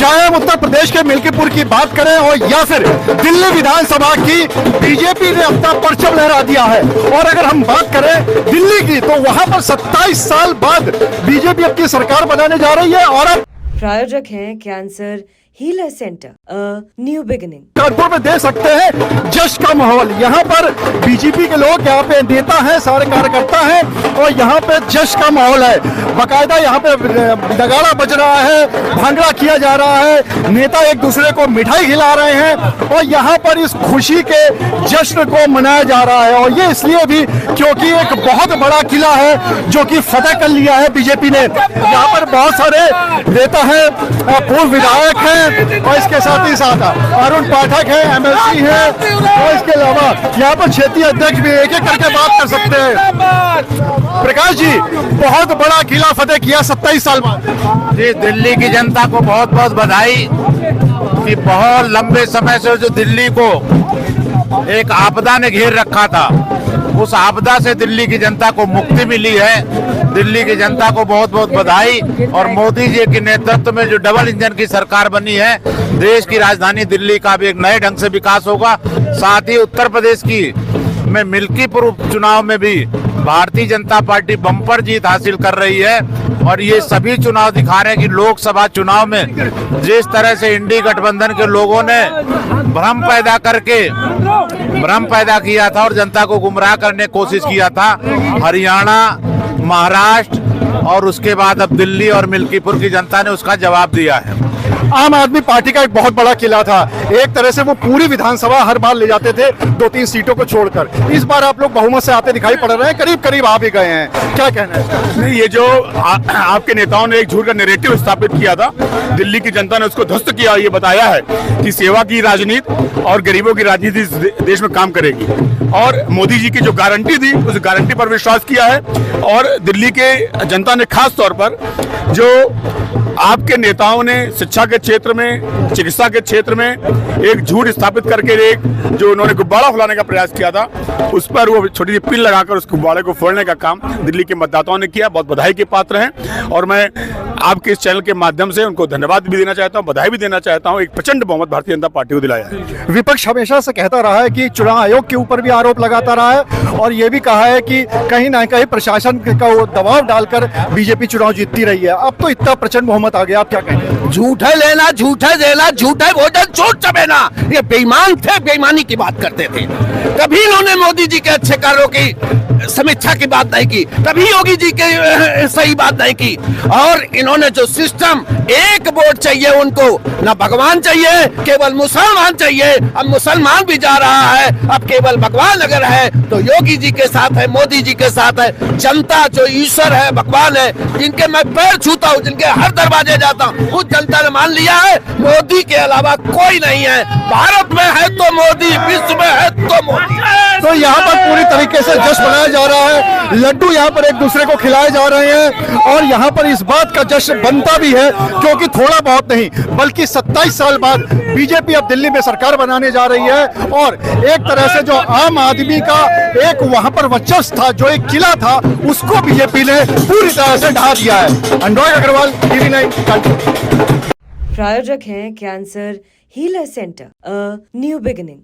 चाहे हम उत्तर प्रदेश के मिल्कीपुर की बात करें और या फिर दिल्ली विधानसभा की, बीजेपी ने अपना परचम लहरा दिया है। और अगर हम बात करें दिल्ली की, तो वहां पर 27 साल बाद बीजेपी अपनी सरकार बनाने जा रही है। और अब प्रायोजक हैं cancer healer centre, new beginning. Kanpur में देख सकते हैं जश्न का माहौल। यहाँ पर बीजेपी के लोग, यहाँ पे नेता हैं, सारे कार्यकर्ता हैं और यहाँ पे जश्न का माहौल है। बाकायदा यहाँ पे नगाड़ा बज रहा है, भांगड़ा किया जा रहा है, नेता एक दूसरे को मिठाई खिला रहे हैं और यहाँ पर इस खुशी के जश्न को मनाया जा रहा है। और ये इसलिए भी क्योंकि एक बहुत बड़ा किला है जो कि फतेह कर लिया है बीजेपी ने। यहाँ पर बहुत सारे नेता हैं, पूर्व विधायक हैं और इसके साथ ही साथ अरुण पाठक है, एमएलसी है और इसके अलावा यहाँ पर क्षेत्रीय अध्यक्ष भी एक एक करके बात कर सकते हैं। प्रकाश जी, बहुत बड़ा किला फतेह किया 27 साल बाद। जी, दिल्ली की जनता को बहुत बहुत बधाई कि बहुत लंबे समय से जो दिल्ली को एक आपदा ने घेर रखा था, उस आपदा से दिल्ली की जनता को मुक्ति मिली है। दिल्ली की जनता को बहुत बहुत बधाई। और मोदी जी के नेतृत्व में जो डबल इंजन की सरकार बनी है, देश की राजधानी दिल्ली का भी एक नए ढंग से विकास होगा। साथ ही उत्तर प्रदेश की में मिल्कीपुर उपचुनाव में भी भारतीय जनता पार्टी बम्पर जीत हासिल कर रही है। और ये सभी चुनाव दिखा रहे हैं कि लोकसभा चुनाव में जिस तरह से इंडी गठबंधन के लोगों ने भ्रम पैदा किया था और जनता को गुमराह करने की कोशिश किया था, हरियाणा, महाराष्ट्र और उसके बाद अब दिल्ली और मिल्कीपुर की जनता ने उसका जवाब दिया है। आम आदमी पार्टी का एक बहुत बड़ा किला था, एक तरह से वो पूरी विधानसभा हर बार ले जाते थे 2-3 सीटों को छोड़कर। इस बार आप लोग बहुमत से आते दिखाई पड़ रहे हैं, करीब करीब आ भी गए हैं, क्या कहना है? नहीं, ये जो आपके नेताओं ने एक झूठ का नैरेटिव स्थापित किया था, दिल्ली की जनता ने उसको ध्वस्त किया। ये बताया है कि सेवा की राजनीति और गरीबों की राजनीति देश में काम करेगी। और मोदी जी की जो गारंटी थी, उस गारंटी पर विश्वास किया है। और दिल्ली के जनता ने खास तौर पर जो आपके नेताओं ने शिक्षा के क्षेत्र में, चिकित्सा के क्षेत्र में एक झूठ स्थापित करके एक जो उन्होंने गुब्बारा फैलाने का प्रयास किया था, उस पर वो छोटी सी पिन लगाकर उस गुब्बारे को फोड़ने का काम दिल्ली के मतदाताओं ने किया। बहुत बधाई के पात्र हैं और मैं आपके इस चैनल के माध्यम से उनको धन्यवाद भी देना चाहता हूं, बधाई भी देना चाहता हूं। एक प्रचंड बहुमत भारतीय जनता पार्टी को दिलाया है। विपक्ष हमेशा से कहता रहा है कि चुनाव आयोग के ऊपर भी आरोप लगाता रहा है और ये भी कहा है कि कहीं ना कहीं प्रशासन का दबाव डालकर बीजेपी चुनाव जीतती रही है। अब तो इतना प्रचंड बहुमत आ गया, आप क्या कहेंगे? झूठे लेना, झूठे देना, झूठे भोजन, झूठ चबेना, ये बेईमान थे, बेईमानी की बात करते थे। कभी इन्होंने मोदी जी के अच्छे कार्यों की समीक्षा की बात नहीं की, कभी योगी जी के सही बात नहीं की। और इन्होंने जो सिस्टम, एक वोट चाहिए उनको, ना भगवान चाहिए, केवल मुसलमान चाहिए। अब मुसलमान भी जा रहा है, अब केवल भगवान अगर है तो योगी जी के साथ है, मोदी जी के साथ है। जनता जो ईश्वर है, भगवान है, जिनके मैं पैर छूता हूँ, जिनके हर दरवाजे जाता हूँ, उस जनता ने मान लिया है मोदी के अलावा कोई नहीं है। भारत में है तो मोदी, विश्व में है तो मोदी। तो यहाँ पर पूरी तरीके से जश्न मनाया जा रहा है, लड्डू यहाँ पर एक दूसरे को खिलाए जा रहे हैं और यहाँ पर इस बात का जश्न बनता भी है क्योंकि थोड़ा बहुत नहीं बल्कि 27 साल बाद बीजेपी अब दिल्ली में सरकार बनाने जा रही है। और एक तरह से जो आम आदमी का एक वहां पर वर्चस्व था, जो एक किला था, उसको बीजेपी ने पूरी तरह से ढा दिया है। अनुराग अग्रवाल, TV9 कानपुर। प्रायोजक हैं cancer healer centre, new beginning.